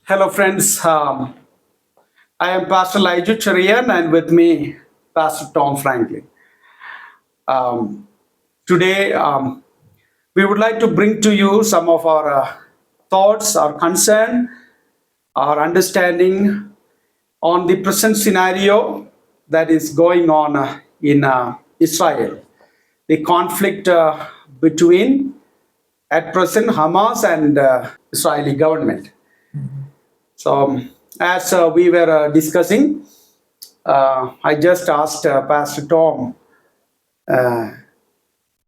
Hello, friends. I am Pastor Elijah Cherian, and with me, Pastor Tom Franklin. Um, Today, we would like to bring to you some of our thoughts, our concern, our understanding on the present scenario that is going on in Israel. The conflict between, at present, Hamas and Israeli government. So, as we were discussing, I just asked Pastor Tom,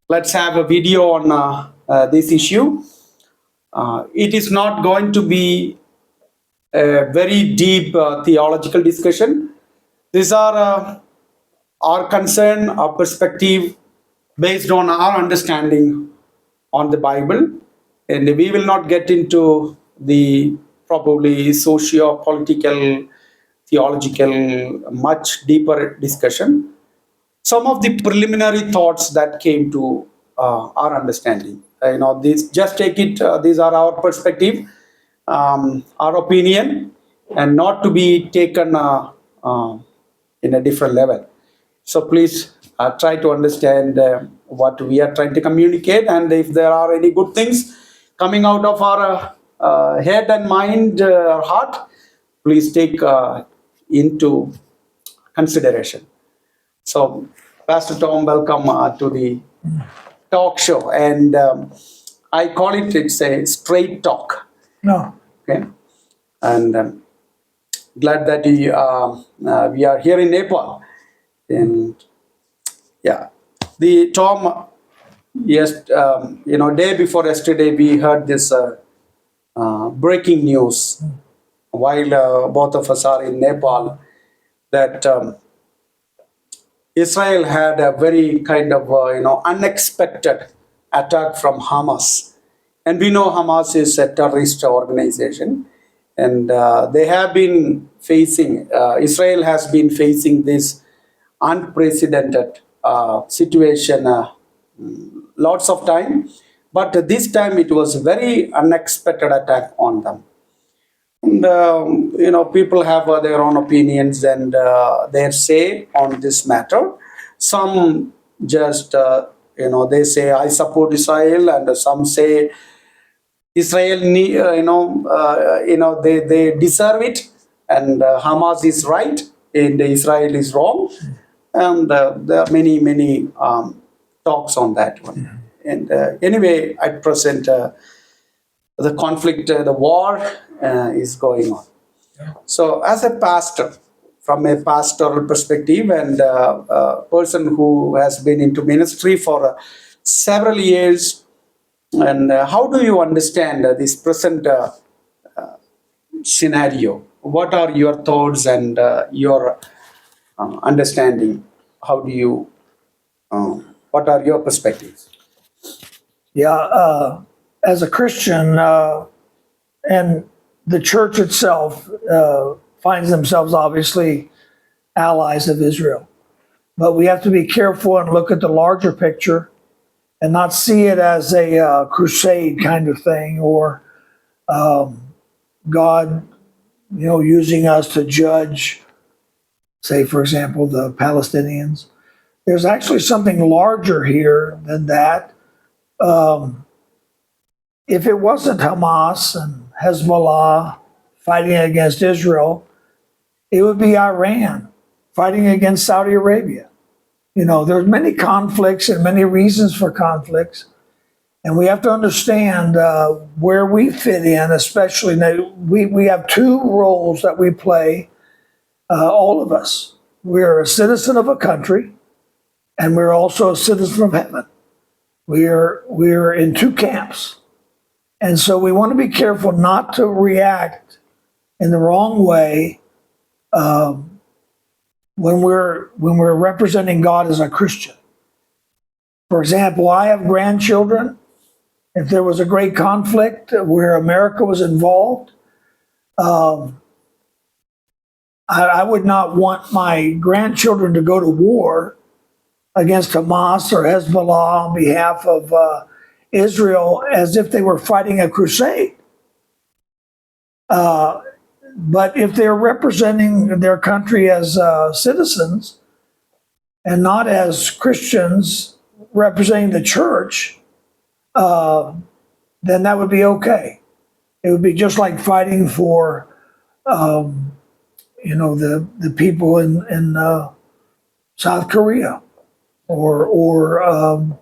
let's have a video on this issue. It is not going to be a very deep theological discussion. These are our concern, our perspective based on our understanding on the Bible. And we will not get into the probably socio-political, theological, much deeper discussion. Some of the preliminary thoughts that came to our understanding. This just take it. These are our perspective, our opinion, and not to be taken in a different level. So please try to understand what we are trying to communicate, and if there are any good things coming out of our head and mind or heart, please take into consideration. So, Pastor Tom, welcome to the talk show, and I call it's a straight talk. No. Okay, and glad that we are here in Nepal, and yeah, the Tom. Yes, day before yesterday we heard this breaking news while both of us are in Nepal that. Israel had a very kind of unexpected attack from Hamas, and we know Hamas is a terrorist organization, and they have been facing. Israel has been facing this unprecedented situation lots of time, but this time it was a very unexpected attack on them. And people have their own opinions and their say on this matter. Some just they say I support Israel, and some say Israel they deserve it, and Hamas is right and Israel is wrong, and there are many talks on that one. And anyway, at present. The conflict, the war is going on. So, as a pastor, from a pastoral perspective, and a person who has been into ministry for several years, and how do you understand this present scenario? What are your thoughts and your understanding? How do you? What are your perspectives? Yeah, as a Christian, and the church itself finds themselves obviously allies of Israel. But we have to be careful and look at the larger picture and not see it as a crusade kind of thing, or God, using us to judge, say, for example, the Palestinians. There's actually something larger here than that. If it wasn't Hamas and Hezbollah fighting against Israel, it would be Iran fighting against Saudi Arabia. There's many conflicts and many reasons for conflicts, and we have to understand where we fit in. Especially now, we have two roles that we play. All of us, we're a citizen of a country, and we're also a citizen of heaven. We're in two camps. And so we want to be careful not to react in the wrong way when we're representing God as a Christian. For example, I have grandchildren. If there was a great conflict where America was involved, I would not want my grandchildren to go to war against Hamas or Hezbollah on behalf of Israel as if they were fighting a crusade. But if they're representing their country as citizens and not as Christians representing the church, then that would be okay. It would be just like fighting for, the people in South Korea or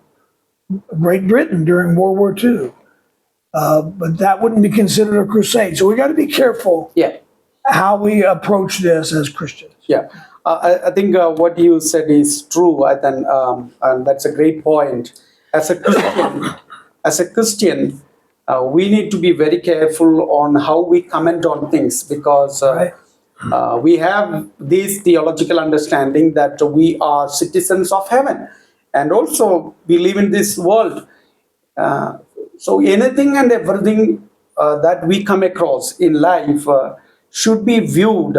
Great Britain during World War II. But that wouldn't be considered a crusade. So we got to be careful Yeah. how we approach this as Christians. Yeah, I think what you said is true. And that's a great point. As a Christian, we need to be very careful on how we comment on things because Right. we have this theological understanding that we are citizens of heaven, and also we live in this world. So anything and everything that we come across in life should be viewed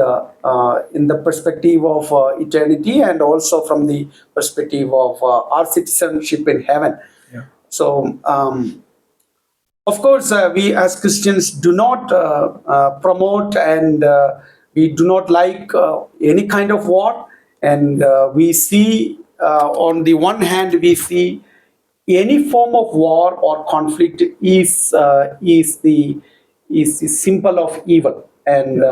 in the perspective of eternity and also from the perspective of our citizenship in heaven. Yeah. So, of course, we as Christians do not promote and we do not like any kind of war. And we see, on the one hand, we see any form of war or conflict is the symbol of evil, and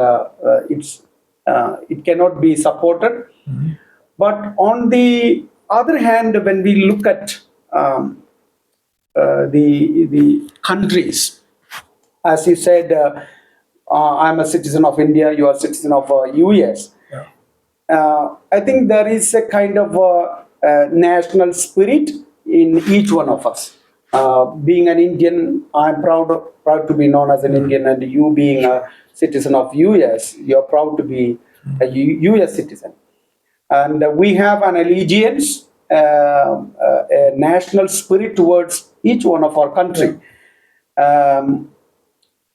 it cannot be supported. But on the other hand, when we look at the countries, as you said, I'm a citizen of India, you are a citizen of US. I think there is a kind of national spirit in each one of us. Being an Indian, I'm proud to be known as an Indian, and you being a citizen of US, you're proud to be a US citizen. And we have an allegiance, a national spirit towards each one of our country.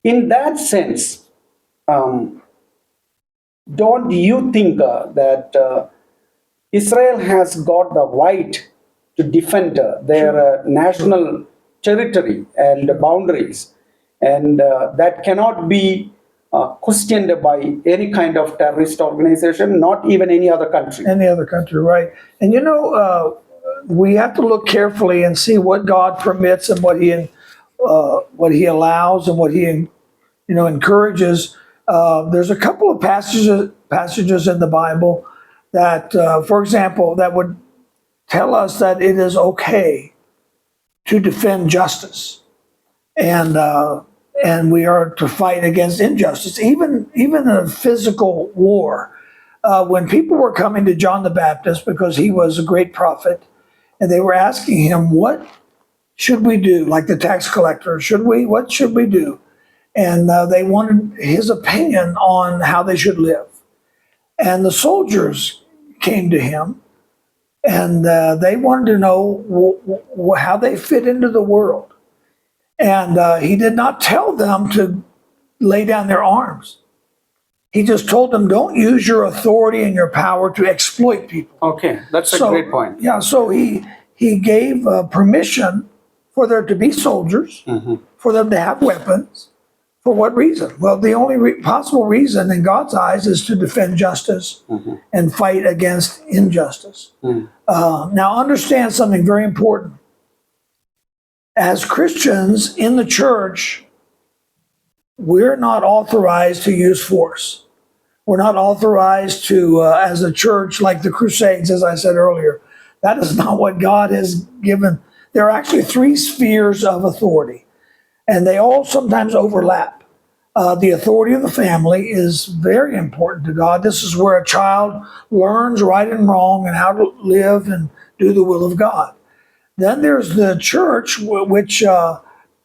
In that sense, don't you think that Israel has got the right to defend their national territory and boundaries, and that cannot be questioned by any kind of terrorist organization, not even any other country? Any other country, right? And we have to look carefully and see what God permits and what He allows and what He encourages. There's a couple of passages in the Bible that, for example, that would tell us that it is okay to defend justice, and we are to fight against injustice, even in a physical war. When people were coming to John the Baptist because he was a great prophet, and they were asking him, "What should we do?" Like the tax collector, what should we do? And they wanted his opinion on how they should live. And the soldiers came to him, and they wanted to know how they fit into the world. And he did not tell them to lay down their arms. He just told them, don't use your authority and your power to exploit people. Okay, that's a great point. Yeah, so he gave permission for there to be soldiers, for them to have weapons. For what reason? Well, the only possible reason in God's eyes is to defend justice and fight against injustice. Now, understand something very important. As Christians in the church, we're not authorized to use force. We're not authorized to, as a church, like the Crusades, as I said earlier. That is not what God has given. There are actually 3 spheres of authority, and they all sometimes overlap. The authority of the family is very important to God. This is where a child learns right and wrong and how to live and do the will of God. Then there's the church, which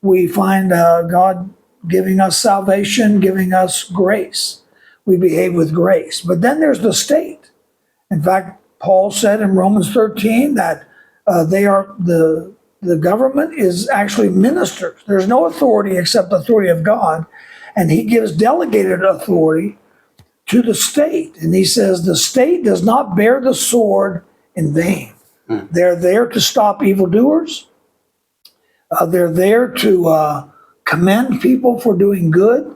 we find God giving us salvation, giving us grace. We behave with grace. But then there's the state. In fact, Paul said in Romans 13 that the government is actually ministers. There's no authority except the authority of God. And he gives delegated authority to the state. And he says the state does not bear the sword in vain. They're there to stop evildoers. They're there to commend people for doing good.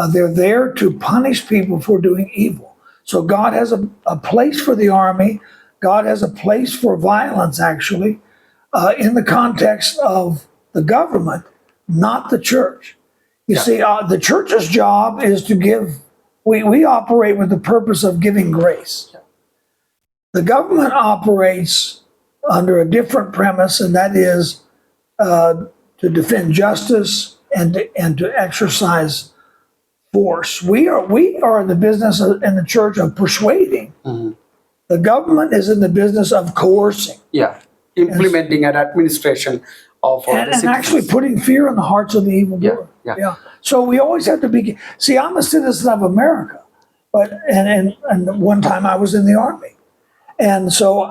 They're there to punish people for doing evil. So God has a place for the army. God has a place for violence, actually, in the context of the government, not the church. You Yeah. see, the church's job is to give, we operate with the purpose of giving grace. The government operates under a different premise, and that is to defend justice and to exercise force. We are in the business in the church of persuading. Mhm. The government is in the business of coercing Yeah, implementing an administration of the and citizens. actually putting fear in the hearts of the evildoer. Yeah. So we always have to be. See, I'm a citizen of America, but and one time I was in the army, and so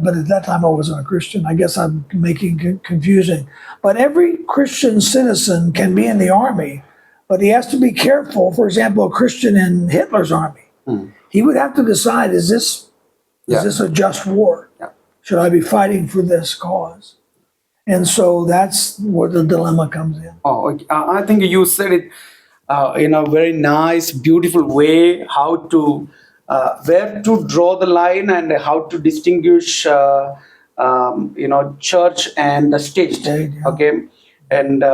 but at that time I wasn't a Christian. I guess I'm making confusing. But every Christian citizen can be in the army, but he has to be careful. For example, a Christian in Hitler's army, he would have to decide: is this a just war? Yeah. Should I be fighting for this cause? And so that's where the dilemma comes in. Oh, okay. I think you said it in a very nice, beautiful way. How to where to draw the line and how to distinguish, church and the state. State, yeah. Okay, and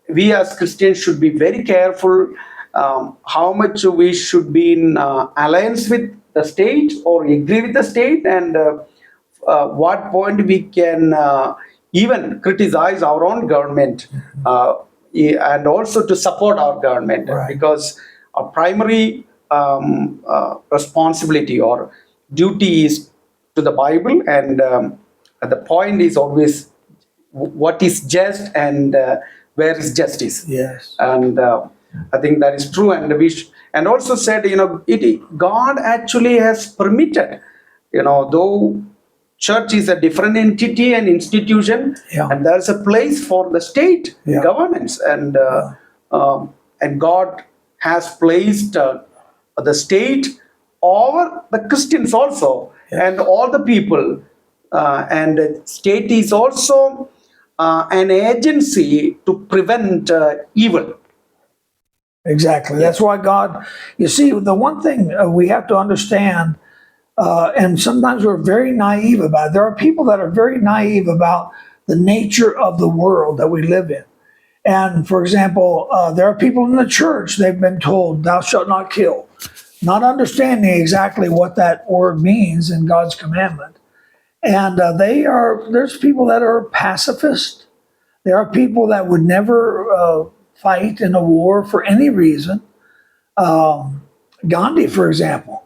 we as Christians should be very careful how much we should be in alliance with the state or agree with the state, and what point we can even criticize our own government, and also to support our government, Right. because our primary responsibility or duty is to the Bible, and the point is always what is just and where is justice. Yes. And I think that is true, and and also said, God actually has permitted, though church is a different entity and institution, Yeah. and there's a place for the state Yeah. governance, and God has placed the state over the Christians also, and all the people, and the state is also an agency to prevent evil. Exactly. That's why God, you see, the one thing we have to understand, and sometimes we're very naive about it. There are people that are very naive about the nature of the world that we live in. And for example, there are people in the church, they've been told, thou shalt not kill, not understanding exactly what that word means in God's commandment. And there's people that are pacifist. There are people that would never fight in a war for any reason. Gandhi, for example,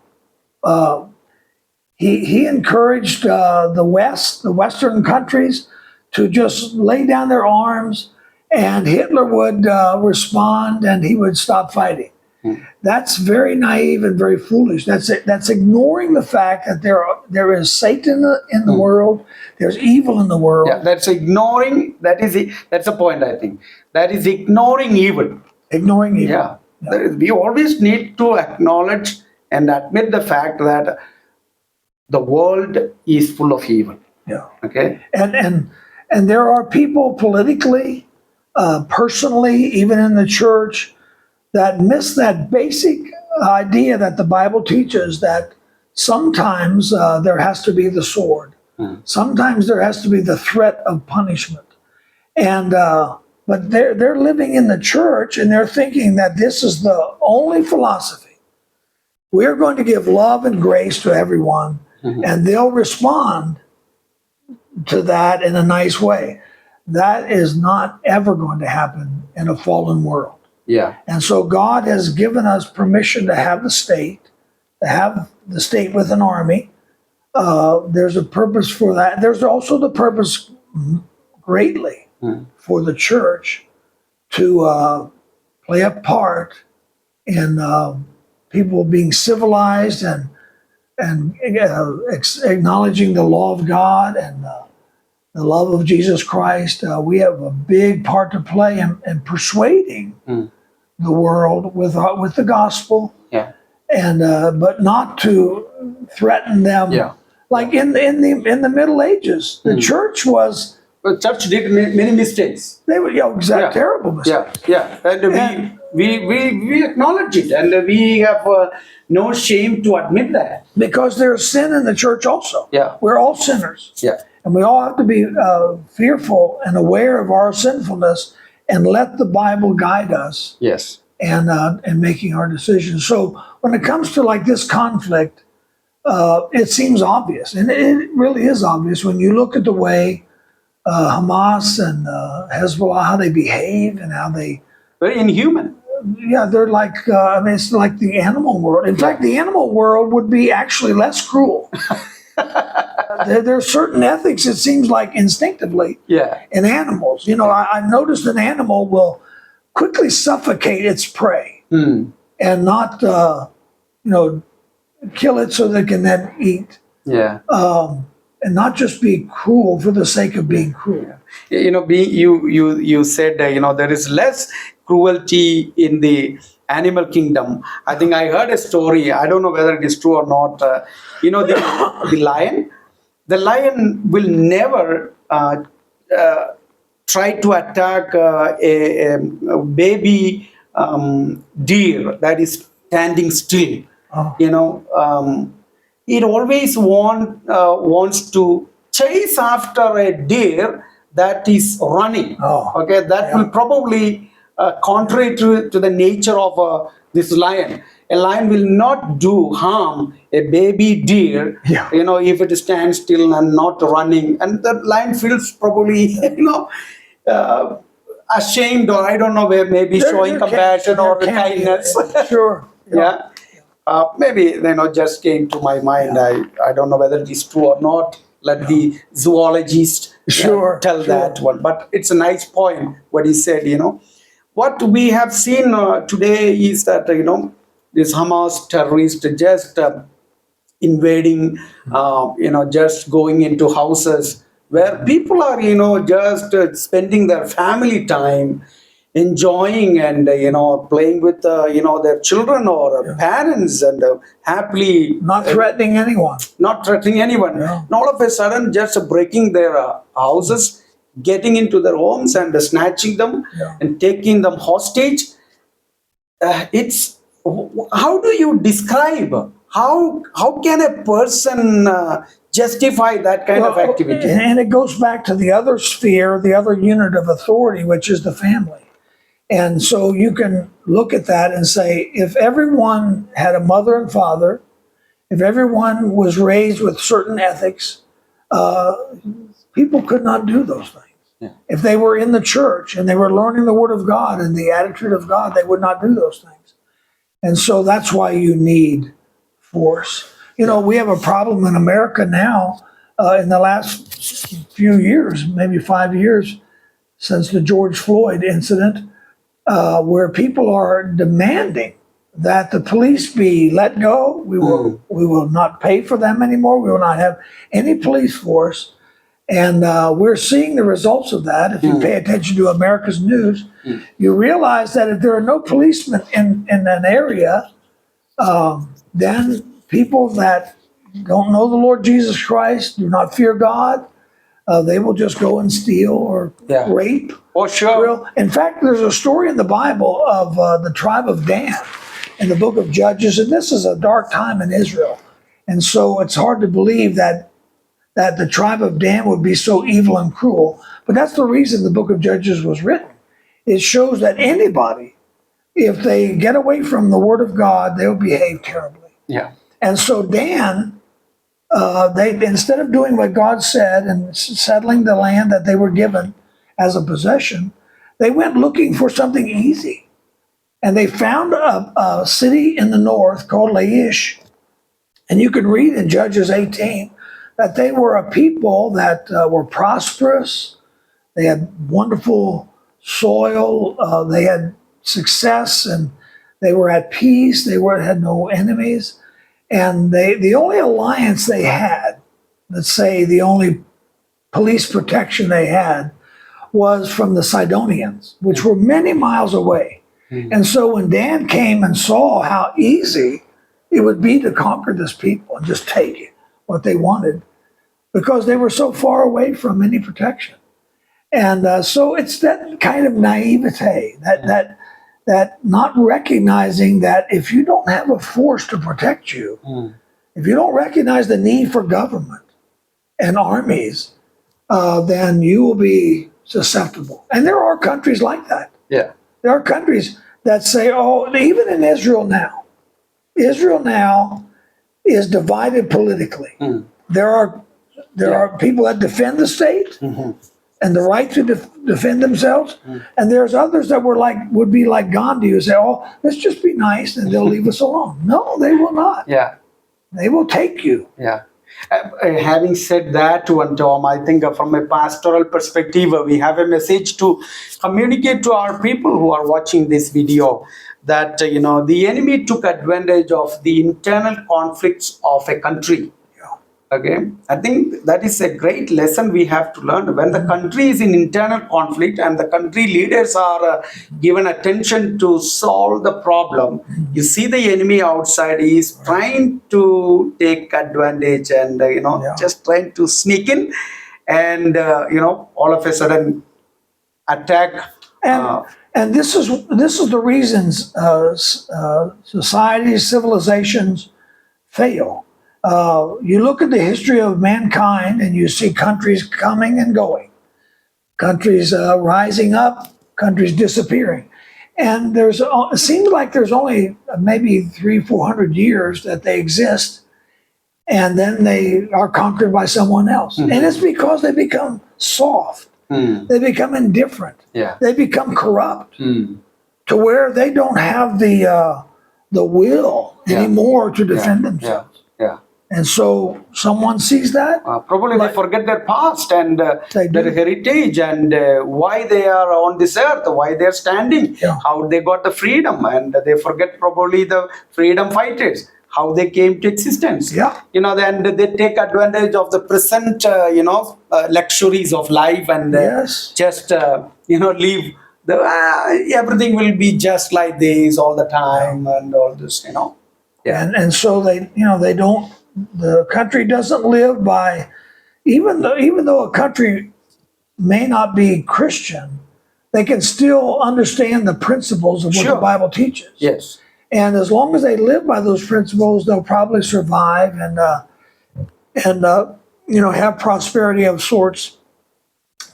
he encouraged the Western countries to just lay down their arms, and Hitler would respond, and he would stop fighting. That's very naive and very foolish. That's ignoring the fact that there is Satan in the world. There's evil in the world. Yeah, that's ignoring. That's a point, I think. That is ignoring evil. Ignoring evil. Yeah. We always need to acknowledge and admit the fact that the world is full of evil. Yeah. Okay. And there are people politically, personally, even in the church, that miss that basic idea that the Bible teaches, that sometimes there has to be the sword. Sometimes there has to be the threat of punishment. And but they're living in the church, and they're thinking that this is the only philosophy. We're going to give love and grace to everyone, and they'll respond to that in a nice way. That is not ever going to happen in a fallen world. Yeah. And so God has given us permission to have the state with an army. There's a purpose for that. There's also the purpose greatly for the church to play a part in people being civilized and acknowledging the law of God and the love of Jesus Christ. We have a big part to play in persuading the world with the gospel. Yeah. And but not to threaten them. Yeah. Like in the Middle Ages, the church The church did many mistakes. they were terrible mistakes. Yeah. And We acknowledge it, and we have no shame to admit that. Because there's sin in the church also. Yeah. We're all sinners. Yeah. And we all have to be fearful and aware of our sinfulness and let the Bible guide us Yes. and making our decisions. So when it comes to like this conflict, it seems obvious, and it really is obvious when you look at the way Hamas and Hezbollah, how they behave and how they, Very inhuman. yeah, they're like, I mean, it's like the animal world. In fact, the animal world would be actually less cruel. There are certain ethics, it seems like instinctively, Yeah. in animals. You know, I've noticed an animal will quickly suffocate its prey and not, kill it so they can then eat. Yeah. And not just be cruel for the sake of being cruel. You know, you said there is less cruelty in the animal kingdom. I think I heard a story. I don't know whether it is true or not. The lion. The lion will never try to attack a baby deer that is standing still. Oh. It always wants to chase after a deer that is running. Oh, Okay, that yeah. will probably contrary to the nature of this lion. A lion will not do harm a baby deer. Yeah. If it stands still and not running, and the lion feels probably ashamed, or I don't know, where maybe showing compassion or kindness. Sure. Yeah. Maybe just came to my mind. I don't know whether it is true or not. Let the zoologist tell that one. But it's a nice point what he said. What we have seen today is that this Hamas terrorist just invading, just going into houses where people are just spending their family time, enjoying and playing with their children or parents, and happily Not threatening anyone. not threatening anyone. Yeah. And all of a sudden, just breaking their houses, getting into their homes and snatching them and taking them hostage. It's how do you describe how can a person justify that kind of activity? And it goes back to the other sphere, the other unit of authority, which is the family. And so you can look at that and say, if everyone had a mother and father, if everyone was raised with certain ethics, people could not do those things. Yeah. If they were in the church and they were learning the Word of God and the attitude of God, they would not do those things. And so that's why you need force. We have a problem in America now, in the last few years, maybe 5 years, since the George Floyd incident, where people are demanding that the police be let go. We will not pay for them anymore. We will not have any police force. And we're seeing the results of that. If you pay attention to America's news, you realize that if there are no policemen in an area, then people that don't know the Lord Jesus Christ, do not fear God, they will just go and steal or rape. Oh, sure. In fact, there's a story in the Bible of the tribe of Dan in the book of Judges, and this is a dark time in Israel. And so it's hard to believe that the tribe of Dan would be so evil and cruel. But that's the reason the book of Judges was written. It shows that anybody, if they get away from the Word of God, they'll behave terribly. Yeah. And so Dan, they instead of doing what God said and settling the land that they were given as a possession, they went looking for something easy. And they found a city in the north called Laish. And you can read in Judges 18 that they were a people that were prosperous. They had wonderful soil. They had success, and they were at peace. They had no enemies. And the only alliance they had, let's say the only police protection they had, was from the Sidonians, which were many miles away. And so when Dan came and saw how easy it would be to conquer this people and just take what they wanted, because they were so far away from any protection. And so it's that kind of naivete, that that not recognizing that if you don't have a force to protect you, if you don't recognize the need for government and armies, then you will be susceptible. And there are countries like that. Yeah. There are countries that say, oh, even in Israel now is divided politically. There are people that defend the state and the right to defend themselves, and there's others that would be like Gandhi, who say, "Oh, let's just be nice, and they'll leave us alone." No, they will not. Yeah. They will take you. Yeah. Having said that, one Tom, I think from a pastoral perspective, we have a message to communicate to our people who are watching this video that the enemy took advantage of the internal conflicts of a country. Okay, I think that is a great lesson we have to learn. When the country is in internal conflict and the country leaders are given attention to solve the problem, you see the enemy outside is trying to take advantage and just trying to sneak in and all of a sudden attack. And this is the reasons societies, civilizations fail. You look at the history of mankind and you see countries coming and going, countries rising up, countries disappearing. And it seems like there's only maybe 300-400 years that they exist, and then they are conquered by someone else. And it's because they become soft. They become indifferent. Yeah. They become corrupt to where they don't have the will anymore to defend themselves. Yeah. And so someone sees that. Probably they forget their past and their heritage and why they are on this earth, why they are standing, how they got the freedom, and they forget probably the freedom fighters, how they came to existence. Then they take advantage of the present, luxuries of life and just, leave. Everything will be just like this all the time and all this, And so they don't. The country doesn't live by, even though a country may not be Christian, they can still understand the principles of what the Bible teaches. Yes. And as long as they live by those principles, they'll probably survive and have prosperity of sorts.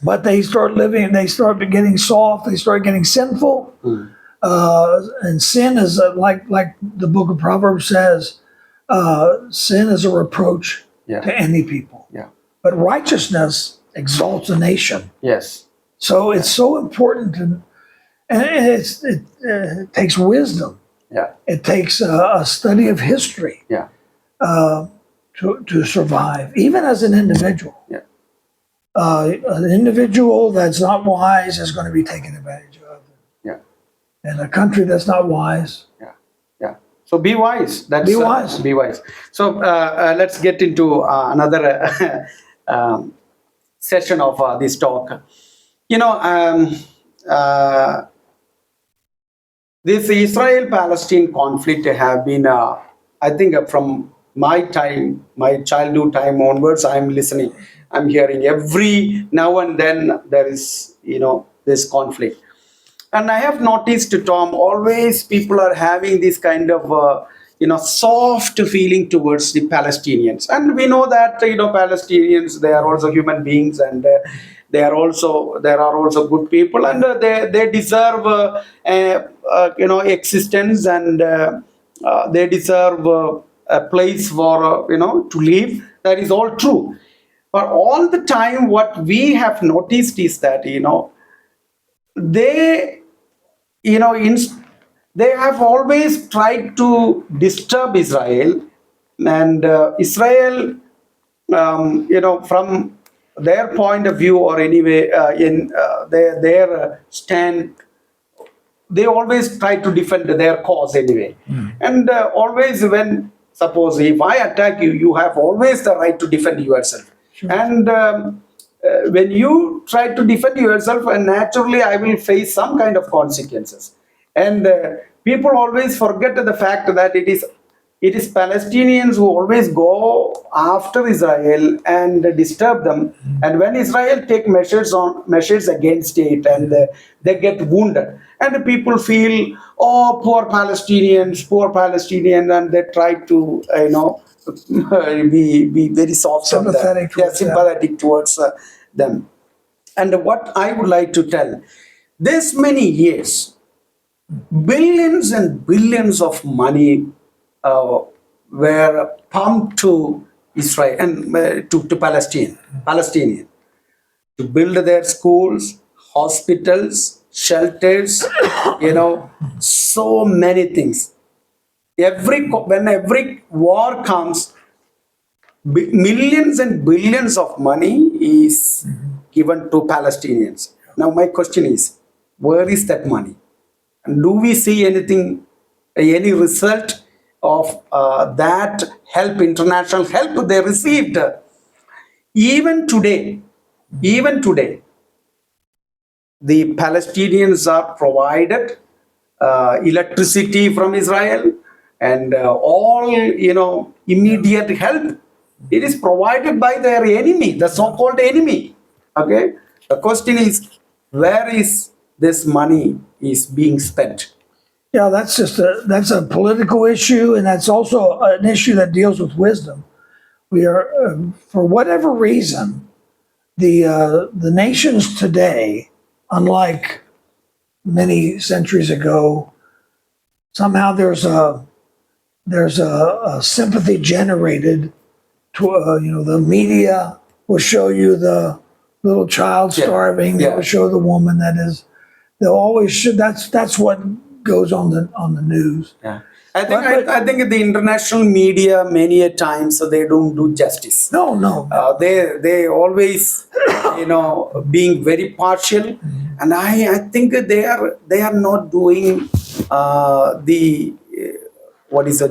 But they start getting soft, they start getting sinful. And sin is like the book of Proverbs says, sin is a reproach to any people. But righteousness exalts a nation. Yes. So it's so important and it takes wisdom. It takes a study of history to survive, even as an individual. An individual that's not wise is going to be taken advantage of. And a country that's not wise. So be wise. Be wise. Be wise. So let's get into another session of this talk. This Israel-Palestine conflict have been, I think, from my childhood time onwards, I'm listening. I'm hearing every now and then there is, this conflict. And I have noticed, Tom, always people are having this kind of, soft feeling towards the Palestinians. And we know that, Palestinians, they are also human beings and there are also good people and they deserve, existence and they deserve a place for, to live. That is all true. But all the time, what we have noticed is that, they have always tried to disturb Israel, and Israel, from their point of view or anyway, in their stand, they always try to defend their cause anyway. And always when, suppose if I attack you, you have always the right to defend yourself. And when you try to defend yourself, and naturally I will face some kind of consequences. And people always forget the fact that it is Palestinians who always go after Israel and disturb them. And when Israel take measures against it and they get wounded, and the people feel, oh, poor Palestinian, and they try to, be very soft on them. Sympathetic They are towards them. sympathetic towards them. And what I would like to tell, this many years, billions and billions of money were pumped to Israel and to Palestinian to build their schools, hospitals, shelters, so many things. When every war comes, millions and billions of money is given to Palestinians. Now my question is, where is that money? And do we see anything, any result of that help, international help they received? Even today, even today, the Palestinians are provided electricity from Israel and all immediate help. It is provided by their enemy, the so-called enemy. Okay, the question is, where is this money is being spent? Yeah, that's a political issue, and that's also an issue that deals with wisdom. We are, for whatever reason, the nations today, unlike many centuries ago, somehow there's a sympathy generated to the media will show you the little child starving. They will show the woman that is. They'll always show that's what goes on the news. Yeah, I think the international media many a times they don't do justice. No. They always being very partial, and I think they are not doing the what is a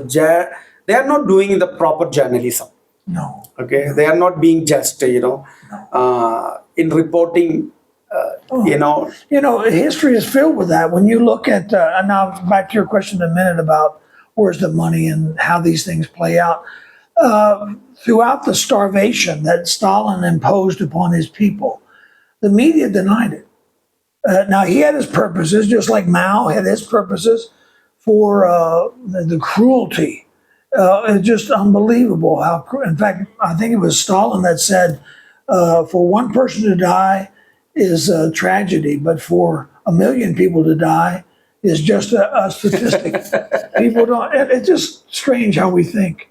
they are not doing the proper journalism. No. Okay, they are not being just in reporting. History is filled with that. When you look at, and now back to your question in a minute about where's the money and how these things play out. Throughout the starvation that Stalin imposed upon his people, the media denied it. Now, he had his purposes, just like Mao had his purposes for the cruelty. It's just unbelievable how, in fact, I think it was Stalin that said, for one person to die is a tragedy, but for 1 million people to die is just a statistic. People don't. It's just strange how we think.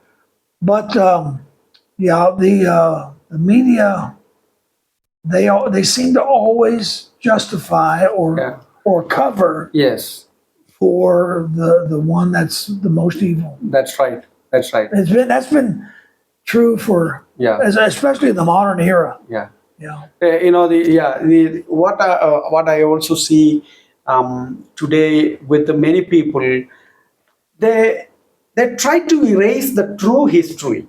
But the media they seem to always justify or cover for the one that's the most evil. That's right. That's been true for especially the modern era. Yeah. Yeah. What I also see today with the many people, they try to erase the true history.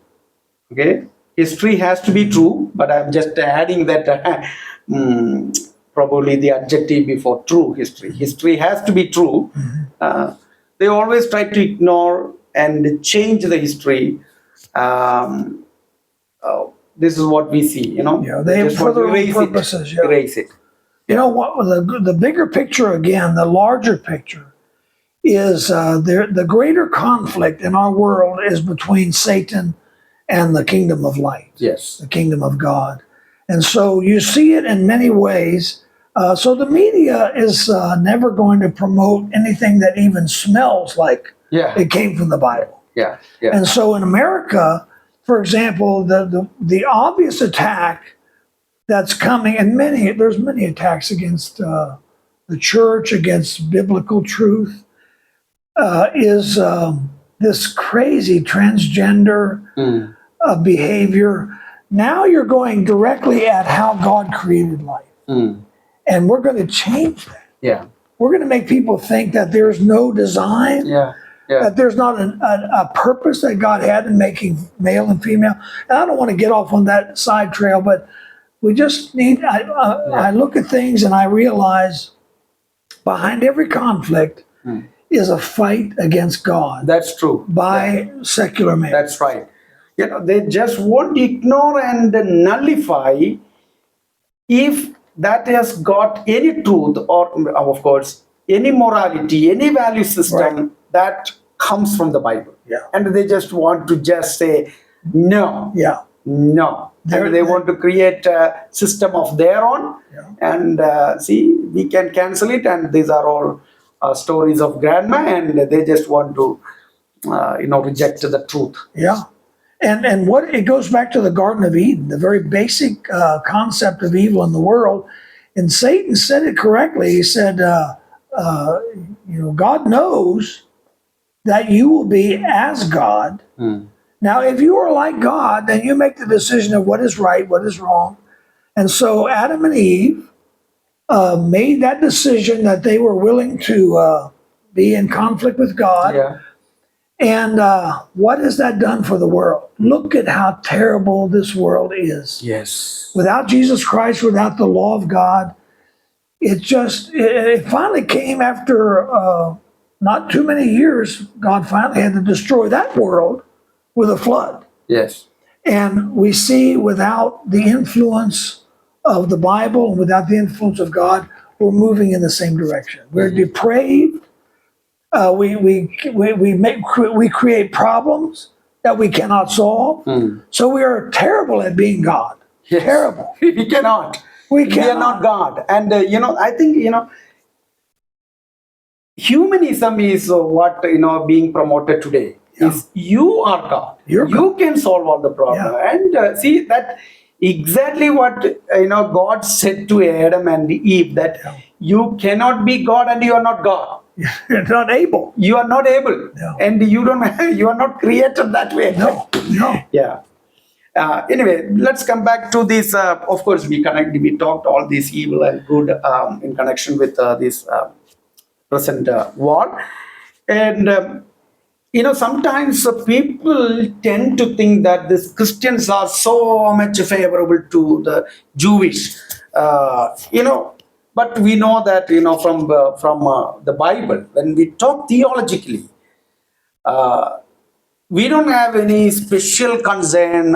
Okay, history has to be true, but I'm just adding that probably the adjective before true history. History has to be true. They always try to ignore and change the history. This is what we see, They just for want to their own erase purposes. it. Erase it. You know what? The bigger picture again, the larger picture, is the greater conflict in our world is between Satan and the kingdom of light. Yes. The kingdom of God, and so you see it in many ways. So the media is never going to promote anything that even smells like it came from the Bible. Yeah. And so in America, for example, the obvious attack that's coming, and there's many attacks against the church, against biblical truth, is this crazy transgender behavior. Now you're going directly at how God created life. And we're going to change that. Yeah. We're going to make people think that there's no design. That there's not a purpose that God had in making male and female. And I don't want to get off on that side trail, but we just need, I look at things and I realize behind every conflict is a fight against God. That's true. By secular man. That's right. They just won't ignore and nullify if that has got any truth, or of course, any morality, any value system Right. that comes from the Bible. Yeah. And they just want to just say, no, Yeah. no. They're- And they want to create a system of their own. Yeah. And see, we can cancel it. And these are all stories of grandma. And they just want to, reject the truth. Yeah. And what it goes back to the Garden of Eden, the very basic concept of evil in the world. And Satan said it correctly. He said, God knows that you will be as God. Now, if you are like God, then you make the decision of what is right, what is wrong. And so Adam and Eve made that decision that they were willing to be in conflict with God. Yeah. And what has that done for the world? Look at how terrible this world is. Yes. Without Jesus Christ, without the law of God, it finally came after not too many years. God finally had to destroy that world with a flood. Yes. And we see without the influence of the Bible and without the influence of God, we're moving in the same direction. We're depraved. We create problems that we cannot solve. So we are terrible at being God. Yes. Terrible. We cannot. We We are not God. And, I think, humanism is what, being promoted today. Yeah. Is you are God. You're You can solve all the problem. Yeah. And see that exactly what, God said to Adam and Eve, that you cannot be God and you are not God. You're not able. You are not able. No. And you are not created that way. No. Yeah. Anyway, let's come back to this. Of course, we talked all this evil and good in connection with this present war. And, sometimes people tend to think that these Christians are so much favorable to the Jewish, but we know that, from the Bible, when we talk theologically, we don't have any special concern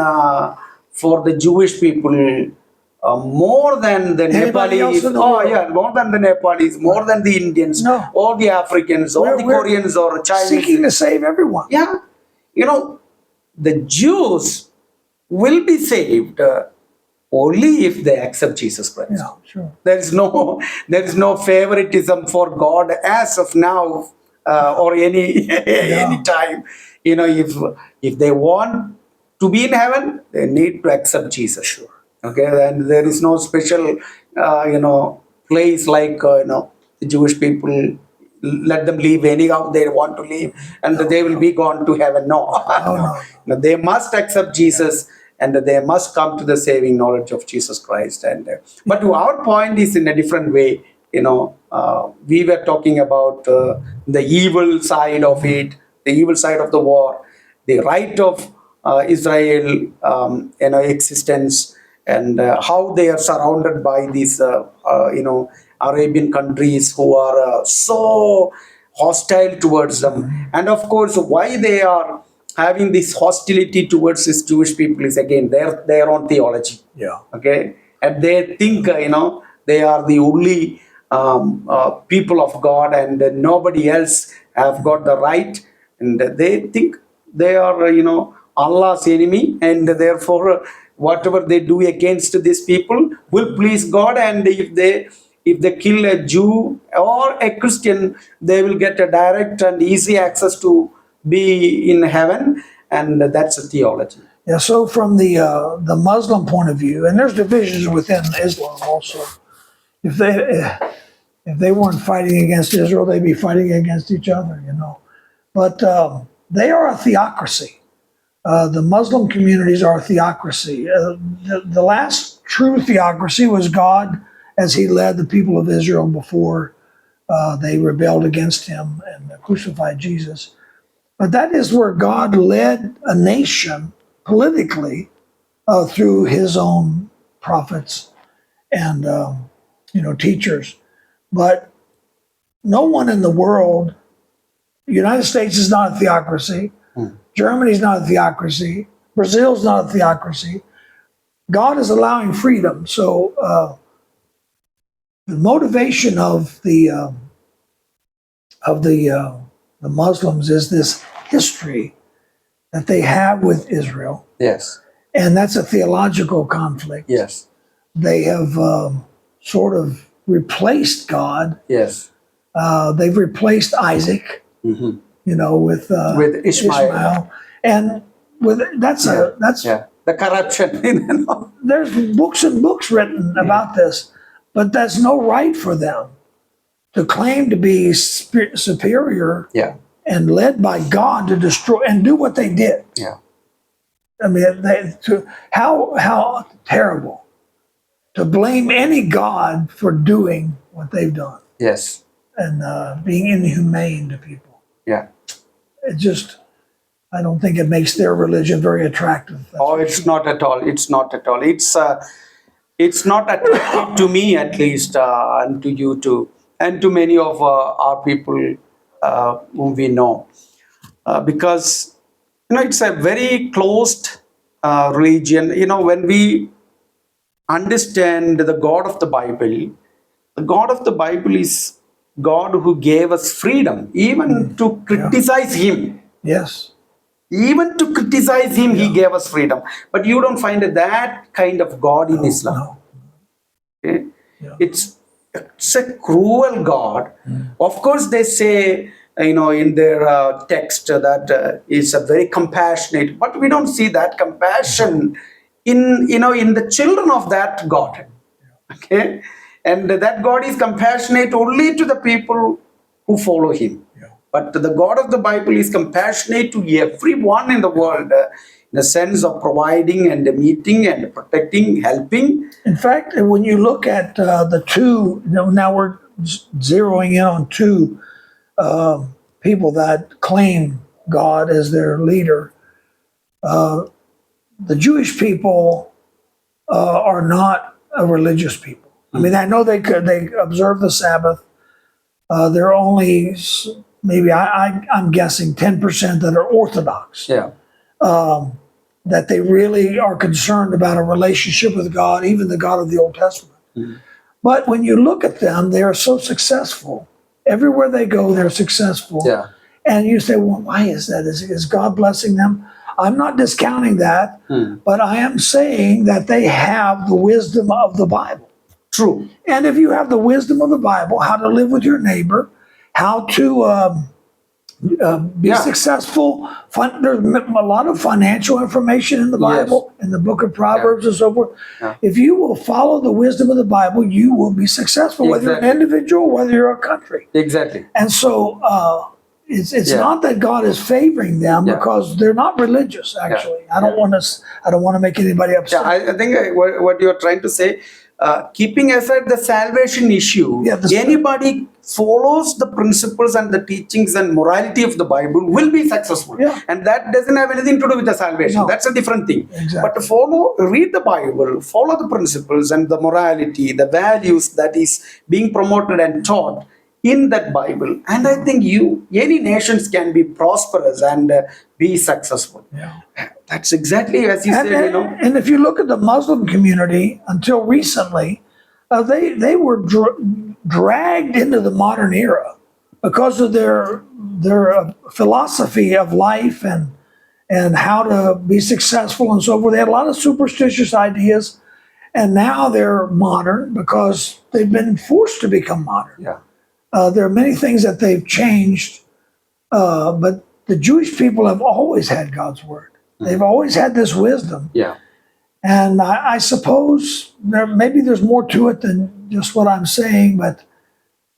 for the Jewish people more than the Anybody else Nepalese. in the Oh, world? yeah, more than the Nepalese, more than the Indians, No. or the Africans, or the We're Koreans, or Chinese. Seeking to save everyone. Yeah, the Jews will be saved only if they accept Jesus Christ. Yeah, sure. There is no favoritism for God as of now or any any time. If they want to be in heaven, they need to accept Jesus. Sure. Okay, and there is no special place like the Jewish people. Let them leave anyhow they want to leave, and they will be gone to heaven. No, no. They must accept Jesus. And they must come to the saving knowledge of Jesus Christ. And but our point is in a different way. We were talking about the evil side of it, the evil side of the war, the right of Israel, existence, and how they are surrounded by these, Arabian countries who are so hostile towards them, and of course, why they are having this hostility towards these Jewish people is again their own theology. Yeah. Okay, and they think they are the only people of God, and nobody else have got the right, and they think they are Allah's enemy, and therefore whatever they do against these people will please God, and if they kill a Jew or a Christian, they will get a direct and easy access to be in heaven, and that's a theology. Yeah. So from the Muslim point of view, and there's divisions within Islam also. If they weren't fighting against Israel, they'd be fighting against each other, But they are a theocracy. The Muslim communities are a theocracy. The last true theocracy was God, as He led the people of Israel before they rebelled against Him and crucified Jesus. But that is where God led a nation politically through His own prophets and teachers. But no one in the world, the United States is not a theocracy. Germany's not a theocracy. Brazil's not a theocracy. God is allowing freedom. So the motivation of the of the Muslims is this history that they have with Israel, Yes. and that's a theological conflict. Yes. They have sort of replaced God. Yes. They've replaced Isaac, Mm-hmm. with With Ishmael. and with that's Yeah. The corruption. there's books and books written about this, but that's no right for them to claim to be superior Yeah. and led by God to destroy and do what they did. Yeah. I mean, how terrible to blame any God for doing what they've done Yes. and being inhumane to people. Yeah. It just, I don't think it makes their religion very attractive. Oh, it's not at all. It's not at all. It's not attractive to me, at least, and to you too, and to many of our people whom we know, because it's a very closed religion. When we understand the God of the Bible is God who gave us freedom, even to criticize Him. Yes. Even to criticize Him, He gave us freedom. But you don't find that kind of God in Islam. No. Okay? Yeah. It's a cruel God. Of course, they say, in their text that is a very compassionate, but we don't see that compassion in the children of that God. Okay, and that God is compassionate only to the people who follow Him. But the God of the Bible is compassionate to everyone in the world, in the sense of providing and meeting and protecting, helping. In fact, when you look at the two, now we're zeroing in on two people that claim God as their leader. The Jewish people are not a religious people. I mean, I know they observe the Sabbath. They're only maybe I'm guessing 10% that are Orthodox. Yeah. That they really are concerned about a relationship with God, even the God of the Old Testament. But when you look at them, they are so successful. Everywhere they go, they're successful. Yeah. And you say, well, why is that? Is God blessing them? I'm not discounting that, but I am saying that they have the wisdom of the Bible. True. And if you have the wisdom of the Bible, how to live with your neighbor, how to be successful. There's a lot of financial information in the Bible, in the book of Proverbs and so forth. Yeah. If you will follow the wisdom of the Bible, you will be successful, whether you're an individual, whether you're a country. Exactly. And so it's not that God is favoring them because they're not religious. Actually, I don't want to make anybody upset. Yeah, I think what you're trying to say. Keeping aside the salvation issue, anybody follows the principles and the teachings and morality of the Bible will be successful. Yeah. And that doesn't have anything to do with the salvation. No. That's a different thing. Exactly. But to read the Bible, follow the principles and the morality, the values that is being promoted and taught in that Bible. And I think any nations can be prosperous and be successful. Yeah. That's exactly as you said, And if you look at the Muslim community, until recently, they were dragged into the modern era because of their philosophy of life and how to be successful and so forth. They had a lot of superstitious ideas, and now they're modern because they've been forced to become modern. Yeah. There are many things that they've changed, but the Jewish people have always had God's word. They've always had this wisdom. Yeah. And I suppose maybe there's more to it than just what I'm saying, but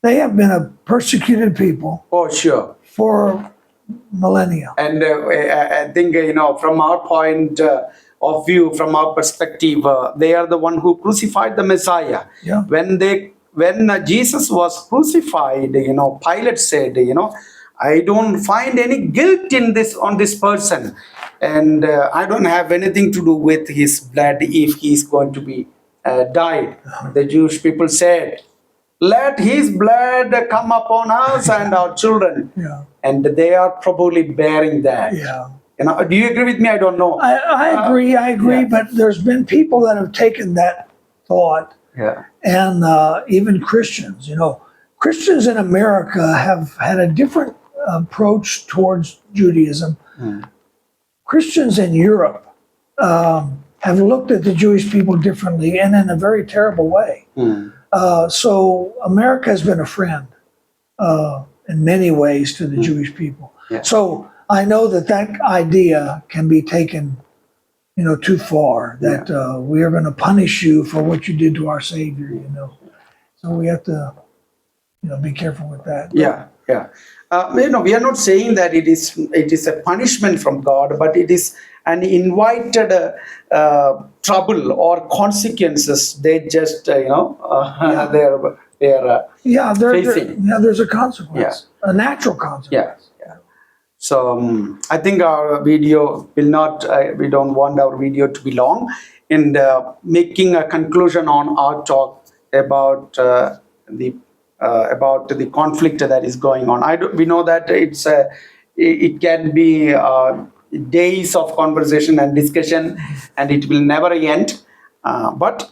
they have been a persecuted people. Oh, sure. For millennia. And I think, from our point of view, from our perspective, they are the one who crucified the Messiah. Yeah. When Jesus was crucified, Pilate said, I don't find any guilt on this person. And I don't have anything to do with his blood if he is going to be died. The Jewish people said, let his blood come upon us and our children. Yeah. And they are probably bearing that. Yeah. Do you agree with me? I don't know. I agree, but there's been people that have taken that thought, Yeah. and even Christians, Christians in America have had a different approach towards Judaism. Christians in Europe have looked at the Jewish people differently and in a very terrible way. So America has been a friend in many ways to the Jewish people. Yeah. So I know that that idea can be taken, too far. That we are going to punish you for what you did to our Savior. So we have to, be careful with that. Yeah. We are not saying that it is a punishment from God, but it is an invited trouble or consequences. They just they're facing. There's a consequence, a natural consequence. Yeah. So I think our video will not. We don't want our video to be long. And making a conclusion on our talk about the conflict that is going on. We know that it can be days of conversation and discussion, and it will never end. But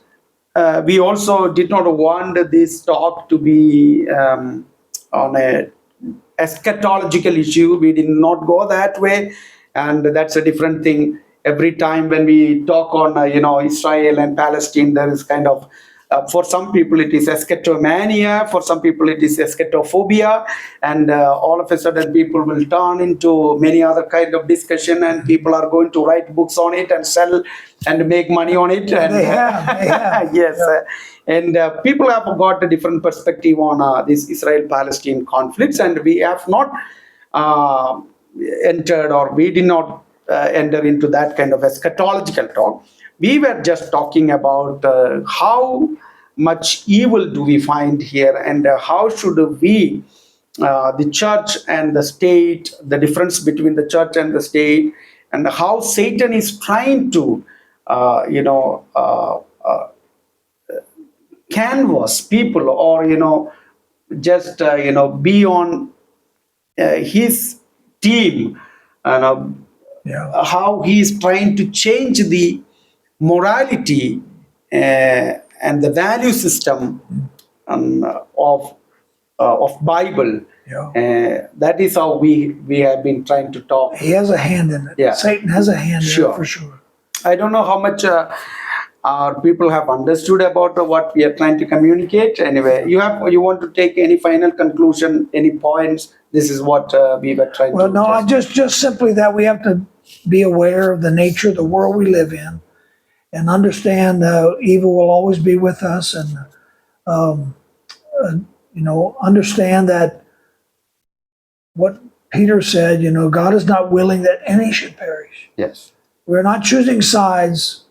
we also did not want this talk to be on a eschatological issue. We did not go that way, and that's a different thing. Every time when we talk on Israel and Palestine, there is kind of for some people it is Eschatomania, for some people it is eschatophobia, and all of a sudden people will turn into many other kind of discussion, and people are going to write books on it and sell and make money on it. And They have. yes, and people have got a different perspective on this Israel-Palestine conflicts, and we have not entered, or we did not enter into that kind of eschatological talk. We were just talking about how much evil do we find here, and how should we, the church and the state, the difference between the church and the state, and how Satan is trying to, canvas people, or just be on his team, and how he is trying to change the morality and the value system of Bible. That is how we have been trying to talk. He has a hand in it. Yeah. Satan has a hand in it for sure. I don't know how much our people have understood about what we are trying to communicate. Anyway, you want to take any final conclusion, any points? This is what we were trying to. Well, no, just simply that we have to be aware of the nature of the world we live in, and understand evil will always be with us, and understand that what Peter said, God is not willing that any should perish. Yes. We're not choosing sides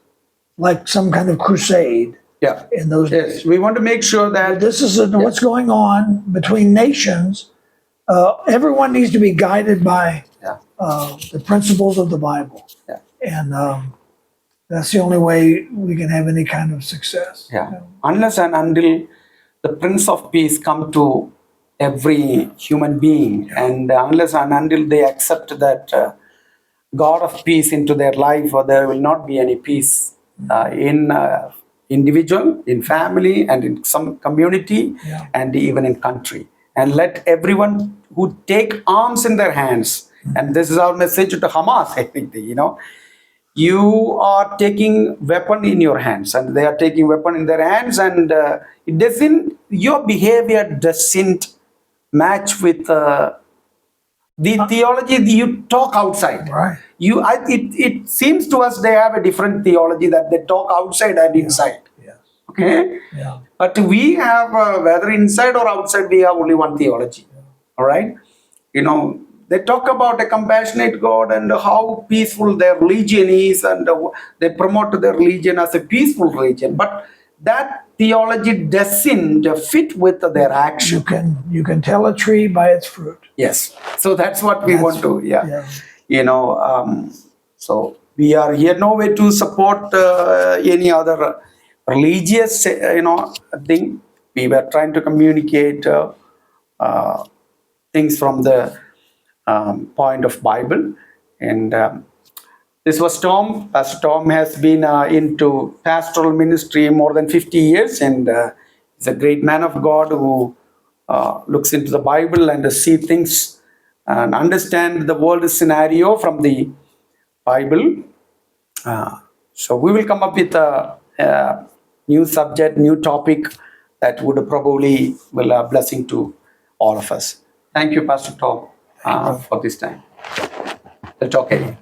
like some kind of crusade. Yeah. In those days. We want to make sure that this is what's going on between nations. Everyone needs to be guided by the principles of the Bible. Yeah. And that's the only way we can have any kind of success. Yeah. Unless and until the Prince of Peace come to every human being, and unless and until they accept that God of peace into their life, or there will not be any peace in individual, in family, and in some community, and even in country. And let everyone who take arms in their hands, and this is our message to Hamas, I think, you are taking weapon in your hands, and they are taking weapon in their hands, and your behavior doesn't match with the theology that you talk outside. Right. It seems to us they have a different theology that they talk outside and inside. Yes. Okay. Yeah. But we have, whether inside or outside, we have only one theology. All right. They talk about a compassionate God and how peaceful their religion is, and they promote their religion as a peaceful religion. But that theology doesn't fit with their action. You can tell a tree by its fruit. Yes. So that's what we want to. So we are here no way to support any other religious thing. We were trying to communicate things from the point of Bible. And this was Tom. Pastor Tom has been into pastoral ministry more than 50 years, and he's a great man of God who looks into the Bible and see things and understand the world scenario from the Bible. So we will come up with a new subject, new topic that would probably will a blessing to all of us. Thank you, Pastor Tom, for this time. We'll talk again.